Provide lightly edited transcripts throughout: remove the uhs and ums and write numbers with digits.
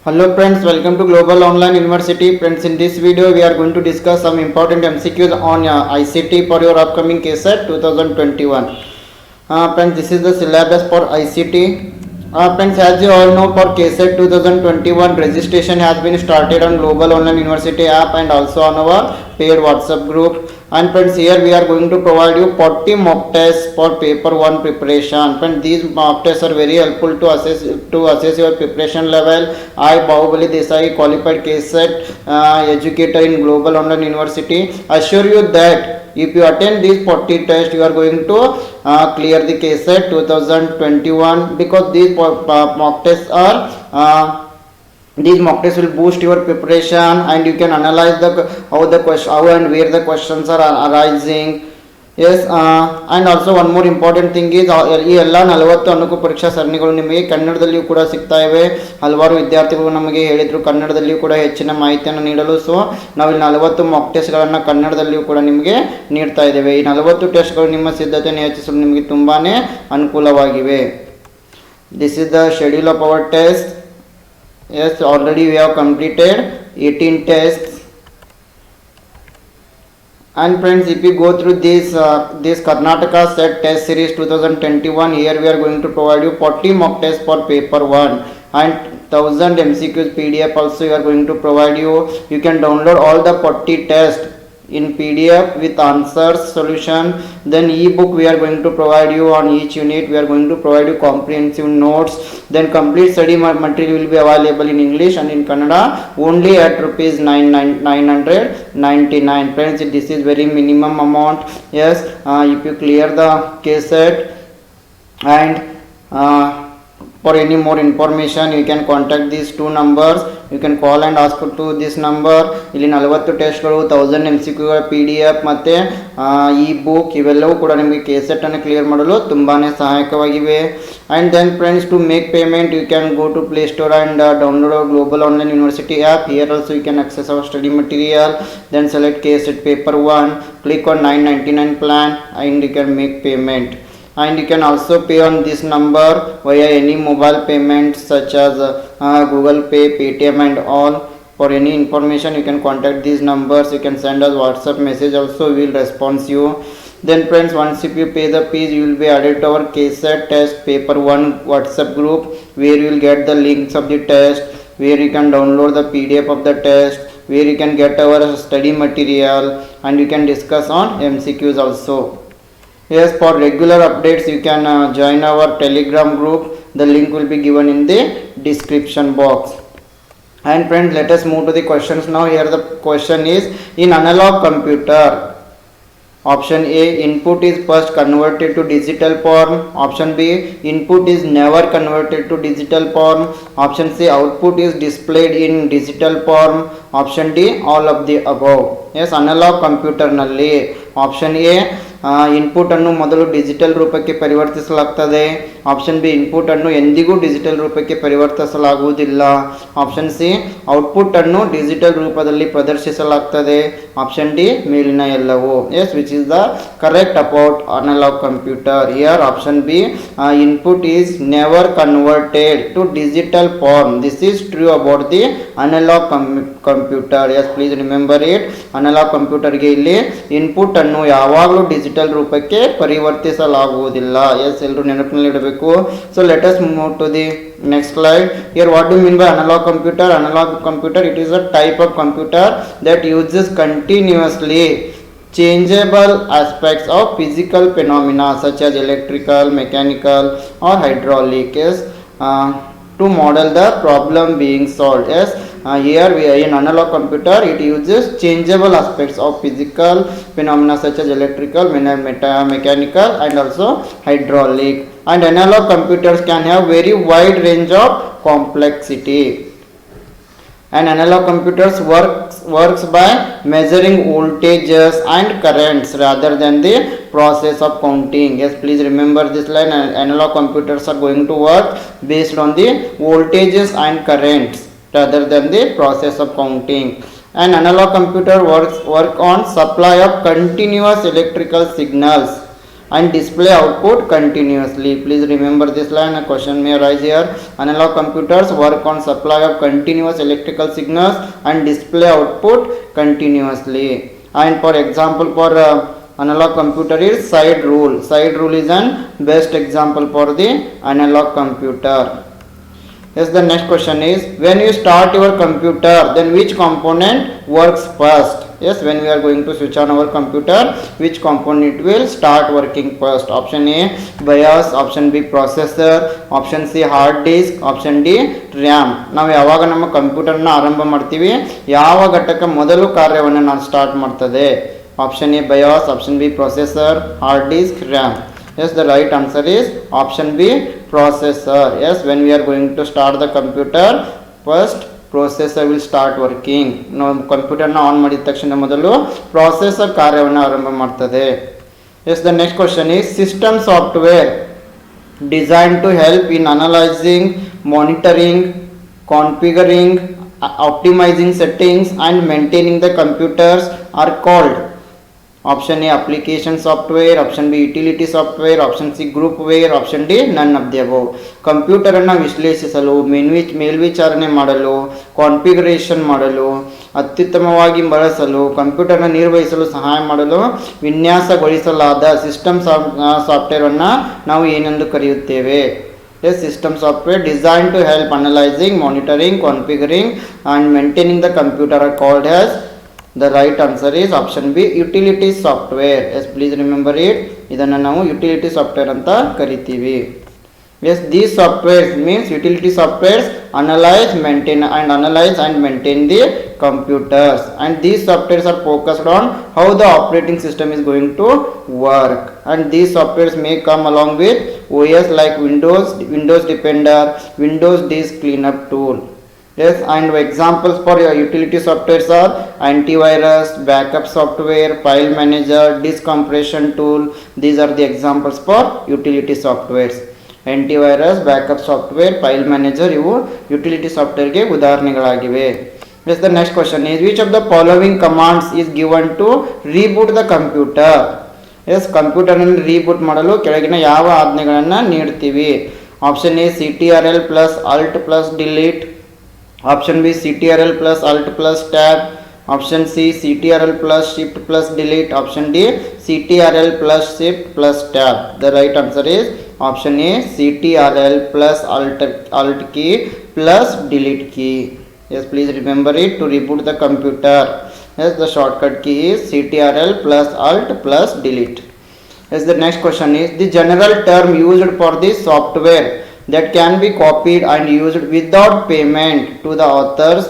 Hello friends, welcome to Global Online University. Friends, in this video we are going to discuss some important MCQs on ICT for your upcoming KSET 2021. Friends, this is the syllabus for ICT. Friends, as you all know, for KSET 2021 registration has been started on Global Online University app and also on our paid WhatsApp group. And friends, here we are going to provide you 40 mock tests for paper 1 preparation. Friends, these mock tests are very helpful to assess your preparation level. I, Bahubali Desai, qualified KSET educator in Global Online University, assure you that if you attend these 40 tests, you are going to clear the KSET 2021, because these mock tests are these mock tests will boost your preparation and you can analyze how and where the questions are arising. Yes, and also one more important thing is ಈ ಎಲ್ಲ 40 ಅನುಕೂಲ ಪರೀಕ್ಷಾ ಸರಣಿಗಳು ನಿಮಗೆ ಕನ್ನಡದಲ್ಲಿಯೂ ಕೂಡ ಸಿಗ್ತಾ ಇವೆ. ಹಲವಾರು ವಿದ್ಯಾರ್ಥಿಗಳು ನಮಗೆ ಹೇಳಿದ್ರು ಕನ್ನಡದಲ್ಲಿಯೂ ಕೂಡ ಹೆಚ್ಚಿನ ಮಾಹಿತಿಯನ್ನು ನೀಡಲು. ಸೊ ನಾವಿಲ್ಲಿ 40 ಮಾಕ್ ಟೆಸ್ಟ್ಗಳನ್ನು ಕನ್ನಡದಲ್ಲಿಯೂ ಕೂಡ ನಿಮಗೆ ನೀಡ್ತಾ ಇದ್ದೇವೆ. ಈ 40 ಟೆಸ್ಟ್ಗಳು ನಿಮ್ಮ ಸಿದ್ಧತೆಯನ್ನು ಹೆಚ್ಚಿಸಲು ನಿಮಗೆ ತುಂಬಾನೇ ಅನುಕೂಲವಾಗಿವೆ. This is the schedule of our test. Yes, already we have completed 18 tests. And friends, if you go through this Karnataka set test series 2021, here we are going to provide you 40 mock tests for paper 1 and 1000 MCQs PDF also we are going to provide you. You can download all the 40 tests in PDF with answers, solution. Then ebook we are going to provide you on each unit. We are going to provide you comprehensive notes. Then complete study material will be available in English and in Kannada only at rupees 999. Friends, this is very minimum amount. Yes, if you clear the KSET and for any more information you can contact these two numbers. You can call and ask to this number. ಇಲ್ಲಿ 40 ಟೆಸ್ಟ್ಗಳು 1000 MCQ PDF ಮತ್ತು E book ಇವೆಲ್ಲವೂ ಕೂಡ ನಿಮಗೆ KSET ಅನ್ನು clear ಮಾಡಲು ತುಂಬಾನೇ ಸಹಾಯಕವಾಗಿವೆ. And then friends, to make payment you can go to Play Store and download our Global Online University app. Here also you can access our study material. Then select KSET paper 1, click on 999 plan and you can make payment. And you can also pay on this number via any mobile payments such as Google Pay, Paytm and all. For any information you can contact these numbers. You can send us WhatsApp message also, we will respond you. Then friends, once if you pay the fees, you will be added to our KSET test paper 1 WhatsApp group, where you will get the links of the test, where you can download the PDF of the test, where you can get our study material and you can discuss on MCQs also. Yes, for regular updates you can join our Telegram group. The link will be given in the description box. And friends, let us move to the questions now. Here the question is, in analog computer, option A, input is first converted to digital form. Option B, input is never converted to digital form. Option C, output is displayed in digital form. Option D, all of the above. Yes, analog computer nalli option A, input ಅನ್ನು ಮೊದಲು digital ರೂಪಕ್ಕೆ ಪರಿವರ್ತಿಸಲಾಗುತ್ತದೆ. Option b, input ಅನ್ನು ಎಂದಿಗೂ digital ರೂಪಕ್ಕೆ ಪರಿವರ್ತಿಸಲಾಗುವುದಿಲ್ಲ. Option c, output ಅನ್ನು digital ರೂಪದಲ್ಲಿ ಪ್ರದರ್ಶಿಸಲಾಗುತ್ತದೆ. ಆಪ್ಷನ್ ಡಿ, ಮೇಲಿನ ಎಲ್ಲವೂ. Yes, which is the correct about analog computer? Here option b, input is never converted to digital form. This is true about the analog computer. Yes, please remember it. Analog ಕಂಪ್ಯೂಟರ್ಗೆ ಇಲ್ಲಿ input ಅನ್ನು ಯಾವಾಗಲೂ digital ರೂಪಕ್ಕೆ ಪರಿವರ್ತಿಸಲಾಗುವುದಿಲ್ಲ. Yes, ಎಲ್ಲರೂ ನೆನಪಿನಲ್ಲಿಡಬೇಕು. So let us move to the next slide. Here what do you mean by analog computer? Analog computer, it is a type of computer that uses continuously changeable aspects of physical phenomena such as electrical, mechanical or hydraulic, yes, to model the problem being solved. Yes, here we are in analog computer, it uses changeable aspects of physical phenomena such as electrical, mechanical and also hydraulic. And analog computers can have very wide range of complexity. And analog computers works by measuring voltages and currents rather than the process of counting. Yes, please remember this line. Analog computers are going to work based on the voltages and currents rather than the process of counting. An analog computer work on supply of continuous electrical signals and display output continuously. Please remember this line, a question may arise here. Analog computers work on supply of continuous electrical signals and display output continuously. And for example for analog computer is side rule. Side rule is an best example for the analog computer. Yes, the next question is, when you start your computer, then which component works first? Yes, when we are going to switch on our computer, which component will start working first? Option A BIOS, option B processor, option C hard disk, option D RAM. ನಾವು ಯಾವಾಗ ನಮ್ಮ ಕಂಪ್ಯೂಟರ್ನ ಆರಂಭ ಮಾಡ್ತೀವಿ, ಯಾವ ಘಟಕ ಮೊದಲು ಕಾರ್ಯವನ್ನು ನಾವು ಸ್ಟಾರ್ಟ್ ಮಾಡ್ತದೆ? Option A BIOS, option B processor, hard disk, RAM. Yes, the right answer is option B processor. Yes, when we are going to start the computer, first processor will start working. ನಾವು ಕಂಪ್ಯೂಟರ್ನ on ಮಾಡಿದ ತಕ್ಷಣ ಮೊದಲು processor ಕಾರ್ಯವನ್ನು ಆರಂಭ ಮಾಡ್ತದೆ. Yes, the next question is, system software designed to help in analyzing, monitoring, configuring, optimizing settings and maintaining the computers are called. Option A application software, option B utility software, option C groupware, option D none of the above. ಕಂಪ್ಯೂಟರನ್ನು ವಿಶ್ಲೇಷಿಸಲು, ಮೇಲ್ವಿಚಾರಣೆ ಮಾಡಲು, configuration ಮಾಡಲು, ಅತ್ಯುತ್ತಮವಾಗಿ ಬಳಸಲು, ಕಂಪ್ಯೂಟರ್ನ ನಿರ್ವಹಿಸಲು ಸಹಾಯ ಮಾಡಲು ವಿನ್ಯಾಸಗೊಳಿಸಲಾದ ಸಿಸ್ಟಮ್ ಸಾಫ್ಟ್ವೇರನ್ನು ನಾವು ಏನೆಂದು ಕರೆಯುತ್ತೇವೆ? Yes, system software designed to help analyzing, monitoring, configuring and maintaining the computer are called as. The right answer is option B utility software. Yes, please remember it. ಇದನ್ನು ನಾವು utility software ಅಂತ ಕರಿತೀವಿ. Yes, these softwares means utility softwares analyze and maintain the computers, and these softwares are focused on how the operating system is going to work, and these softwares may come along with OS like Windows Defender, Windows Disk Cleanup tool. Yes, and examples for your utility softwares are antivirus, backup software, file manager, disk compression tool. These are the examples for utility softwares. Antivirus, backup software, file manager ಇವು utility softwareಗೆ ಉದಾಹರಣೆಗಳಾಗಿವೆ. Yes, the next question is, which of the following commands is given to reboot the computer? Yes, computer ಅನ್ನು reboot ಮಾಡಲು ಕೆಳಗಿನ ಯಾವ ಆಜ್ಞೆಗಳನ್ನು ನೀಡ್ತೀವಿ? Option A CTRL plus Alt plus delete, option B CTRL plus Alt plus tab, option C CTRL plus Shift plus delete, option D CTRL plus Shift plus tab. The right answer is option A CTRL plus Alt key plus delete key. Yes, please remember it to reboot the computer. Yes, the shortcut key is CTRL plus Alt plus delete. Yes, the next question is, the general term used for this software that can be copied and used without payment to the authors,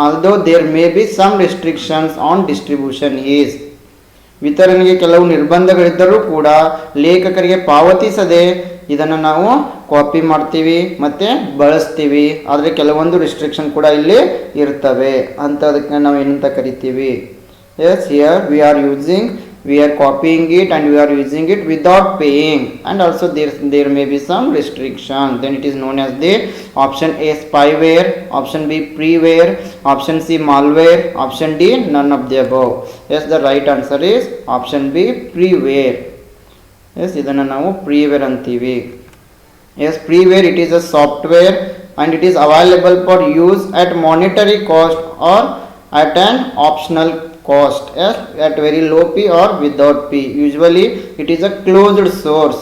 although there may be some restrictions on distribution is. ವಿತರಣೆಗೆ ಕೆಲವು ನಿರ್ಬಂಧಗಳಿದ್ದರೂ ಕೂಡ ಲೇಖಕರಿಗೆ ಪಾವತಿಸದೆ ಇದನ್ನು ನಾವು copy ಮಾಡ್ತೀವಿ ಮತ್ತು ಬಳಸ್ತೀವಿ, ಆದರೆ ಕೆಲವೊಂದು ರಿಸ್ಟ್ರಿಕ್ಷನ್ ಕೂಡ ಇಲ್ಲಿ ಇರ್ತವೆ ಅಂಥದಕ್ಕೆ ನಾವು ಏನಂತ ಕರಿತೀವಿ? Yes, here we are copying it and we are using it without paying, and also there may be some restriction, then it is known as the option A spyware, option B freeware, option C malware, option D none of the above. Yes, the right answer is option B freeware. Yes, ಇದನ್ನು ನಾವು freeware ಅಂತೀವಿ. Yes, freeware, it is a software and it is available for use at monetary cost or at an optional cost. Yes, at very low fee or without fee. Usually it is a closed source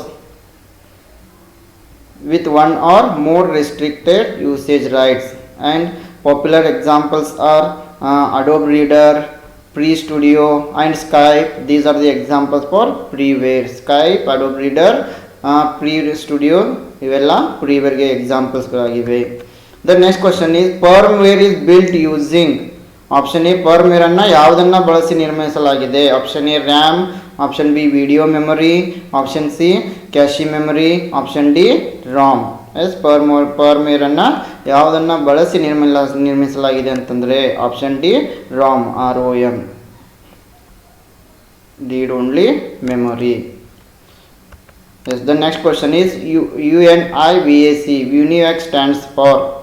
with one or more restricted usage rights, and popular examples are Adobe Reader, Pre-Studio and Skype. These are the examples for freeware. Skype, Adobe Reader, Pre-Studio ಇವೆಲ್ಲ freeware ಗೆ examples ಗಳಾಗಿವೆ. The next question is, firmware is built using. Option A firmware ಅನ್ನು ಯಾವುದನ್ನು ಬಳಸಿ ನಿರ್ಮಿಸಲಾಗಿದೆ? Option A RAM, option B video memory, option C cache memory, option D ROM. Yes, firmware ಅನ್ನು ಯಾವುದನ್ನು ಬಳಸಿ ನಿರ್ಮಿಸಲಾಗಿದೆ ಅಂತಂದರೆ option D ROM, ROM, read only memory. Yes, the next question is, UNIVAC, UNIVAC stands for.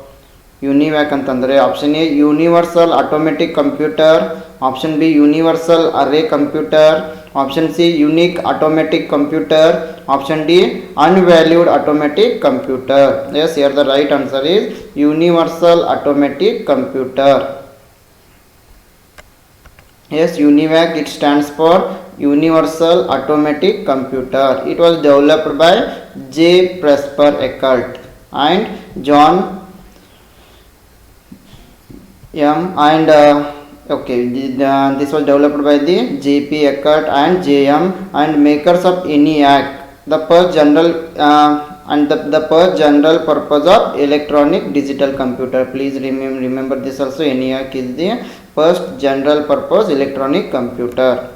UNIVAC ಅಂತಂದರೆ option A universal automatic computer, option B universal array computer, Option C, unique automatic computer. Option D, unvalued automatic computer. Yes, here the right answer is universal automatic computer. Yes, UNIVAC, it stands for Universal Automatic Computer. It was developed by J. Presper Eckert and John M. and this was developed by the J.P. Eckert and J.M. and makers of ENIAC, the first general purpose of electronic digital computer. Please remember this also. ENIAC is the first general purpose electronic computer.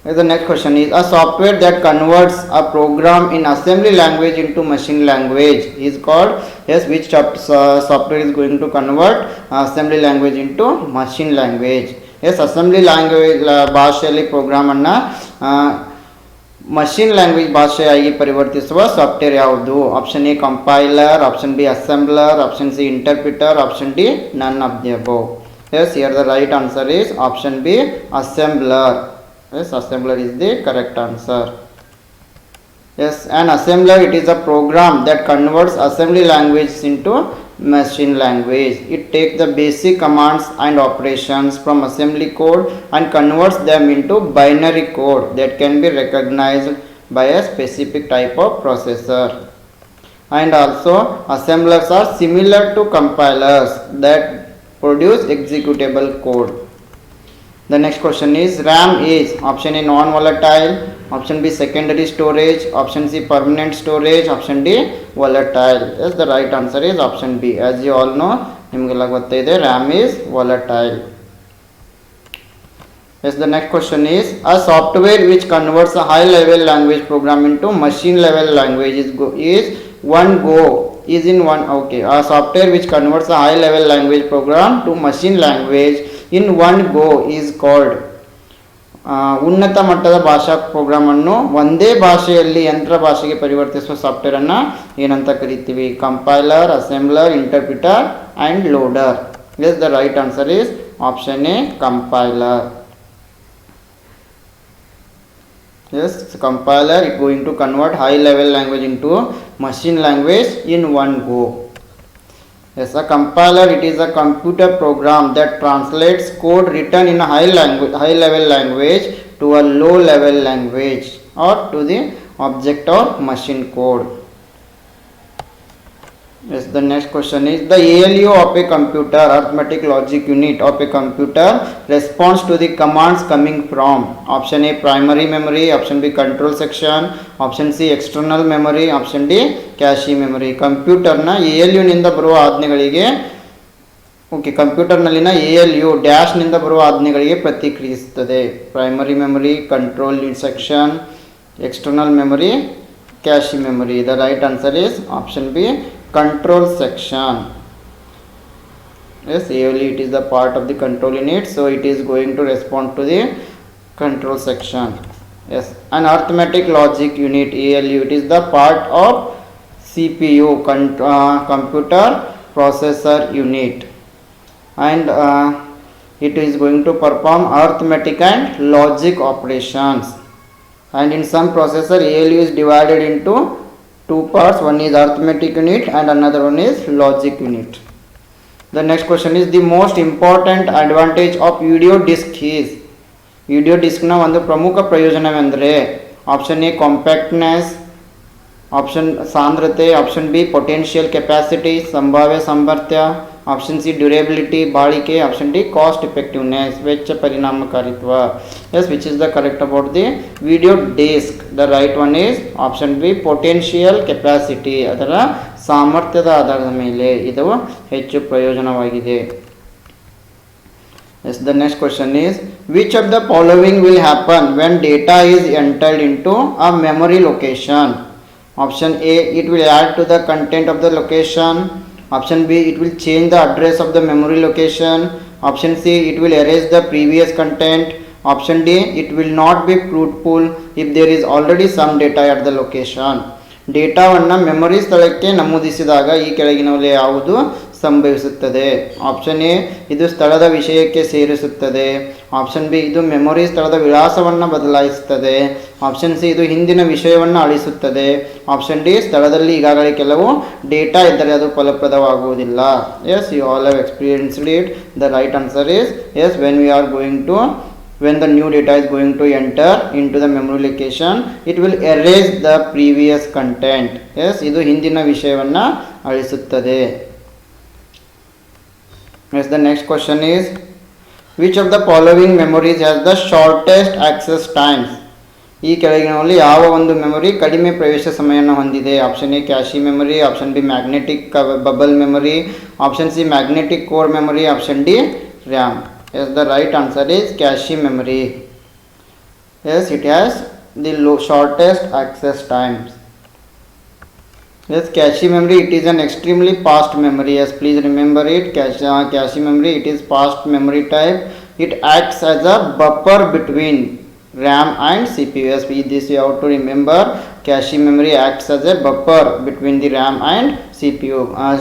The next question is, a software that converts a program in assembly language into machine language is called. Yes, which software is going to convert assembly language into machine language? Yes, assembly language ಭಾಷೆಯಲ್ಲಿ program ಅನ್ನ machine language ಭಾಷೆಯಾಗಿ ಪರಿವರ್ತಿಸುವ software ಯಾವುದು? Option A compiler, option B assembler, option C interpreter, option D none of the above. Yes, here the right answer is option B, assembler. Yes, assembler is the correct answer. Yes, an assembler, it is a program that converts assembly language into machine language. It takes the basic commands and operations from assembly code and converts them into binary code that can be recognized by a specific type of processor. And also assemblers are similar to compilers that produce executable code. The next question is, RAM is option A non-volatile, option B secondary storage, option C permanent storage, option D volatile. Yes, the right answer is option B. As you all know, ನಿಮಗೆಲ್ಲ ಗೊತ್ತಿದೆ RAM is volatile. Yes, the next question is, a software which converts a high level language program into machine level language a software which converts a high level language program to machine language in one go is called. ಉನ್ನತ ಮಟ್ಟದ ಭಾಷಾ program ಅನ್ನು ಒಂದೇ ಭಾಷೆಯಲ್ಲಿ ಯಂತ್ರ ಭಾಷೆಗೆ ಪರಿವರ್ತಿಸುವ software ಅನ್ನ ಏನಂತ ಕರಿತೀವಿ? Compiler, assembler, interpreter and loader. Yes, the right answer is option A, compiler. Yes, compiler, it going to convert high level language into machine language in one go. Yes, a compiler, it is a computer program that translates code written in a high level language to a low level language or to the object of machine code. Yes, the next question is, the ALU of a computer, arithmetic logic unit of a computer, responds to the commands coming from option A primary memory, option B control section, option C external memory, option D cache memory. Computer ನ ALU ನಿಂದ ಬರುವ ಆಜ್ಞೆಗಳಿಗೆ computer ನಲ್ಲಿನ ALU dash ನಿಂದ ಬರುವ ಆಜ್ಞೆಗಳಿಗೆ ಪ್ರತಿಕ್ರಿಯಿಸುತ್ತದೆ. Primary memory, control section, external memory, cache memory. The right answer is option B, control section. Yes, ALU, it is the part of the control unit, so it is going to respond to the control section. Yes, an arithmetic logic unit, ALU, it is the part of CPU, computer processor unit, and it is going to perform arithmetic and logic operations. And in some processor, ALU is divided into two parts. One is arithmetic unit and another one is logic unit. The next question is, the most important advantage of video disk is. Video disk na ಒಂದು ಪ್ರಮುಖ ಪ್ರಯೋಜನವೆಂದರೆ option A compactness, option ಸಾಂದ್ರತೆ, option B potential capacity ಸಂಭಾವ್ಯ ಸಾಮರ್ಥ್ಯ, option C durability ಬಾಳಿಕೆ, option D cost effectiveness ವೆಚ್ಚ ಪರಿಣಾಮಕಾರಿತ್ವ. Yes, which is the correct about the video disk? The right one is option B, potential capacity. ಅದರ ಸಾಮರ್ಥ್ಯದ ಆಧಾರದ ಮೇಲೆ ಇದು ಹೆಚ್ಚು ಪ್ರಯೋಜನವಾಗಿದೆ. Yes, the next question is, which of the following will happen when data is entered into a memory location? Option A, it will add to the content of the location. Option B, it will change the address of the memory location. Option C, it will erase the previous content. Option D, it will not be fruitful if there is already some data at the location. ಡೇಟಾವನ್ನು memory ಸ್ಥಳಕ್ಕೆ ನಮೂದಿಸಿದಾಗ ಈ ಕೆಳಗಿನವುಗಳಲ್ಲಿ ಯಾವುದು ಸಂಭವಿಸುತ್ತದೆ? Option A, ಇದು ಸ್ಥಳದ ವಿಷಯಕ್ಕೆ ಸೇರಿಸುತ್ತದೆ. ಆಪ್ಷನ್ ಬಿ ಇದು ಮೆಮೊರಿ ಸ್ಥಳದ ವಿಳಾಸವನ್ನು ಬದಲಾಯಿಸುತ್ತದೆ. ಆಪ್ಷನ್ ಸಿ ಇದು ಹಿಂದಿನ ವಿಷಯವನ್ನು ಅಳಿಸುತ್ತದೆ. ಆಪ್ಷನ್ ಡಿ ಸ್ಥಳದಲ್ಲಿ ಈಗಾಗಲೇ ಕೆಲವು ಡೇಟಾ ಇದ್ದರೆ ಅದು ಫಲಪ್ರದವಾಗುವುದಿಲ್ಲ. Yes, you all have experienced it. The right answer is yes, when the new data is going to enter into the memory location, it will erase the previous content. Yes, ಇದು ಹಿಂದಿನ ವಿಷಯವನ್ನು ಅಳಿಸುತ್ತದೆ. Yes, the next question is, which of the following memories has the shortest access times? ಈ ಕೆಳಗಿನಲ್ಲಿ ಯಾವ ಒಂದು memory ಕಡಿಮೆ ಪ್ರವೇಶ ಸಮಯವನ್ನು ಹೊಂದಿದೆ? Option A cache memory, option B magnetic bubble memory, option C magnetic core memory, option D RAM. Yes, the right answer is cache memory. Yes, it has the shortest access times. Yes, cache memory, it is an extremely fast memory. Yes, please remember it. Cache memory, it is fast memory type. It acts as a buffer between RAM and CPU. Yes, this you have to remember. Cache memory acts as a buffer between the RAM and CPU.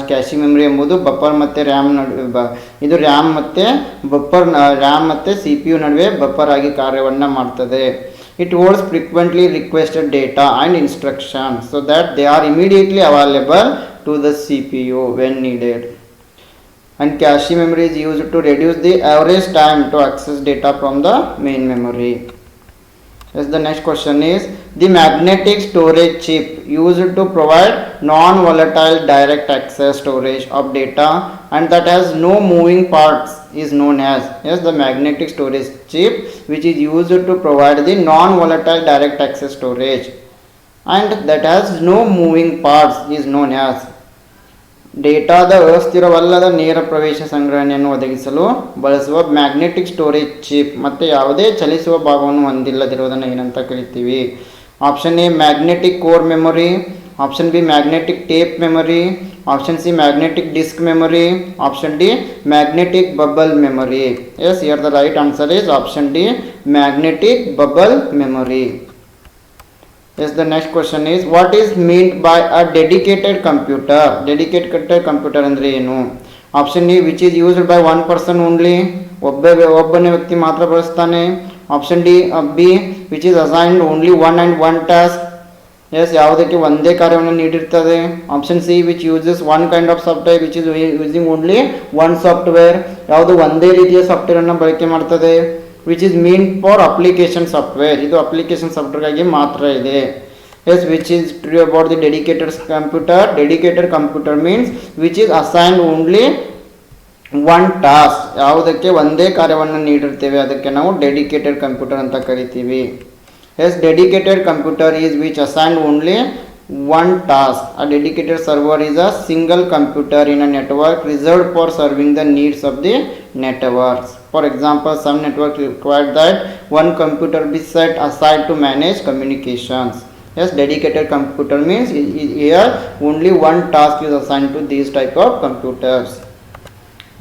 Cache memory ಎಂಬುದು buffer ಮತ್ತು RAM ನಡುವೆ, ಇದು RAM ಮತ್ತು buffer, RAM ಮತ್ತು C P U ನಡುವೆ buffer ಆಗಿ ಕಾರ್ಯವನ್ನು ಮಾಡ್ತದೆ. It holds frequently requested data and instruction so that they are immediately available to the C P U when needed. And cache memory is used to reduce the average time to access data from the main memory. Yes, the next question is, the magnetic storage chip used to provide non-volatile direct access storage of data and that has no moving parts is known as. Yes, the magnetic storage chip which is used to provide the non-volatile direct access storage and that has no moving parts is known as. ಡೇಟಾದ ಅಸ್ಥಿರವಲ್ಲದ ನೇರ ಪ್ರವೇಶ ಸಂಗ್ರಹಣೆಯನ್ನು ಒದಗಿಸಲು ಬಳಸುವ magnetic storage chip ಮತ್ತು ಯಾವುದೇ ಚಲಿಸುವ ಭಾಗವನ್ನು ಹೊಂದಿಲ್ಲದಿರುವುದನ್ನು ಏನಂತ ಕರಿತೀವಿ? Option a magnetic core memory, option B magnetic tape memory, option C magnetic disk memory, option d magnetic bubble memory. Yes, here the right answer is option d magnetic bubble memory. Yes, the next question is, what is meant by a dedicated computer? Dedicated computer ಅಂದ್ರೆ ಏನು? Option A which is used by one person only, ಒಬ್ಬನೇ ವ್ಯಕ್ತಿ ಮಾತ್ರ ಬಳಸ್ತಾನೆ. Option D B which is assigned only one and one task. Yes, ಯಾವುದಕ್ಕೆ ಒಂದೇ ಕಾರ್ಯವನ್ನು ನೀಡಿರ್ತದೆ. Option C which uses one kind of software which is using only one software, ಯಾವುದು ಒಂದೇ ರೀತಿಯ ಸಾಫ್ಟ್ವೇರನ್ನು ಬಳಕೆ ಮಾಡ್ತದೆ. Which is mean for application software, ಇದು ಅಪ್ಲಿಕೇಶನ್ ಸಾಫ್ಟ್ವೇರ್ಗಾಗಿ ಮಾತ್ರ ಇದೆ. Yes, which is true about the dedicated computer? Dedicated computer means which is assigned only one task, ಯಾವುದಕ್ಕೆ ಒಂದೇ ಕಾರ್ಯವನ್ನು ನೀಡಿರ್ತೇವೆ ಅದಕ್ಕೆ ನಾವು ಡೆಡಿಕೇಟೆಡ್ ಕಂಪ್ಯೂಟರ್ ಅಂತ ಕರಿತೀವಿ. Yes, dedicated computer is which assigned only one task. A dedicated server is a single computer in a network reserved for serving the needs of the networks. For example, some networks require that one computer be set aside to manage communications. Yes, dedicated computer means here only one task is assigned to these type of computers.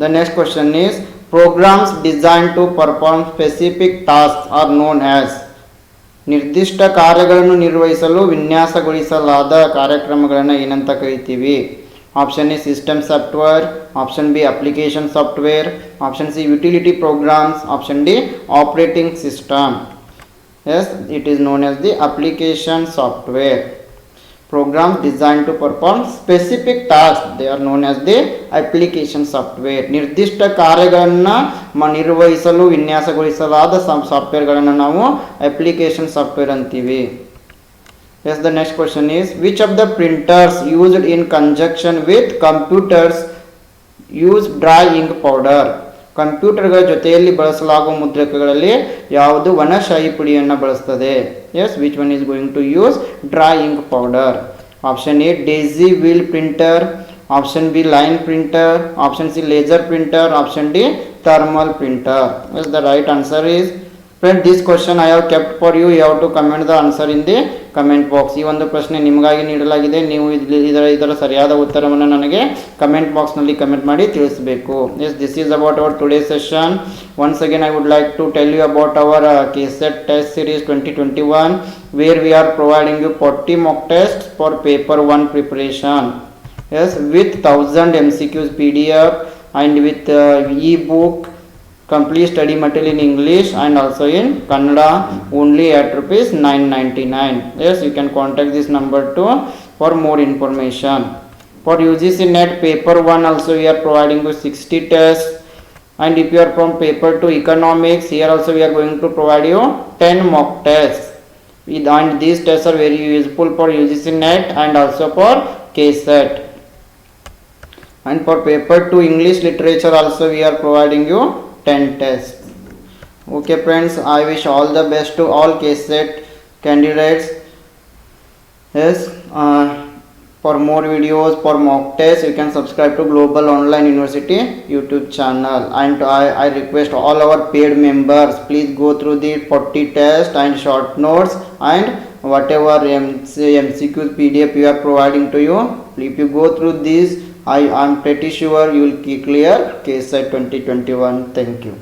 The next question is, programs designed to perform specific tasks are known as. ನಿರ್ದಿಷ್ಟ ಕಾರ್ಯಗಳನ್ನು ನಿರ್ವಹಿಸಲು ವಿನ್ಯಾಸಗೊಳಿಸಲಾದ ಕಾರ್ಯಕ್ರಮಗಳನ್ನು ಏನಂತ ಕರಿತೀವಿ? Option a system software, option b application software, option c utility programs, option d operating system. Yes, it is known as the application software. Programs designed to perform specific tasks, they are known as the application software. ನಿರ್ದಿಷ್ಟ ಕಾರ್ಯಗಳನ್ನು ನಿರ್ವಹಿಸಲು ವಿನ್ಯಾಸಗೊಳಿಸಲಾದ ಸಾಫ್ಟ್ವೇರ್ಗಳನ್ನು ನಾವು application software ಅಂತೀವಿ. Yes, the next question is, which of the printers used in conjunction with computers use dry ink powder? ಕಂಪ್ಯೂಟರ್ಗಳ ಜೊತೆಯಲ್ಲಿ ಬಳಸಲಾಗುವ ಮುದ್ರಕಗಳಲ್ಲಿ ಯಾವುದು ವನಶಾಹಿ ಪುಡಿಯನ್ನು ಬಳಸ್ತದೆ? Yes, which one is going to use dry ink powder? Option A daisy wheel printer, option B line printer, option C laser printer, option D thermal printer. Yes, the right answer is, friend, this question I have kept for you. You have to comment the answer in the comment box. ಈ ಒಂದು ಪ್ರಶ್ನೆ ನಿಮಗಾಗಿ ನೀಡಲಾಗಿದೆ, ನೀವು ಇದರ ಸರಿಯಾದ ಉತ್ತರವನ್ನು ನನಗೆ ಕಮೆಂಟ್ ಬಾಕ್ಸ್ನಲ್ಲಿ ಕಮೆಂಟ್ ಮಾಡಿ ತಿಳಿಸಬೇಕು. Yes, this is about our today session. Once again I would like to tell you about our KSET test series 2021 where we are providing you 40 mock tests for paper 1 preparation. Yes, with 1000 MCQs PDF and with e-book complete study material in English and also in Kannada only at rupees 999. Yes, you can contact this number too for more information. For UGC NET paper 1 also we are providing you 60 tests, and if you are from paper 2 economics, here also we are going to provide you 10 mock tests, and these tests are very useful for UGC NET and also for KSET. And for paper 2 English literature also we are providing you 10 tests. Okay friends, I wish all the best to all KSET candidates. Yes, for more videos, for mock tests, you can subscribe to Global Online University YouTube channel. And I request all our paid members, please go through the 40 tests and short notes and whatever MCQ PDF we are providing to you. If you go through this, I am pretty sure you will clear KSET 2021. Thank you.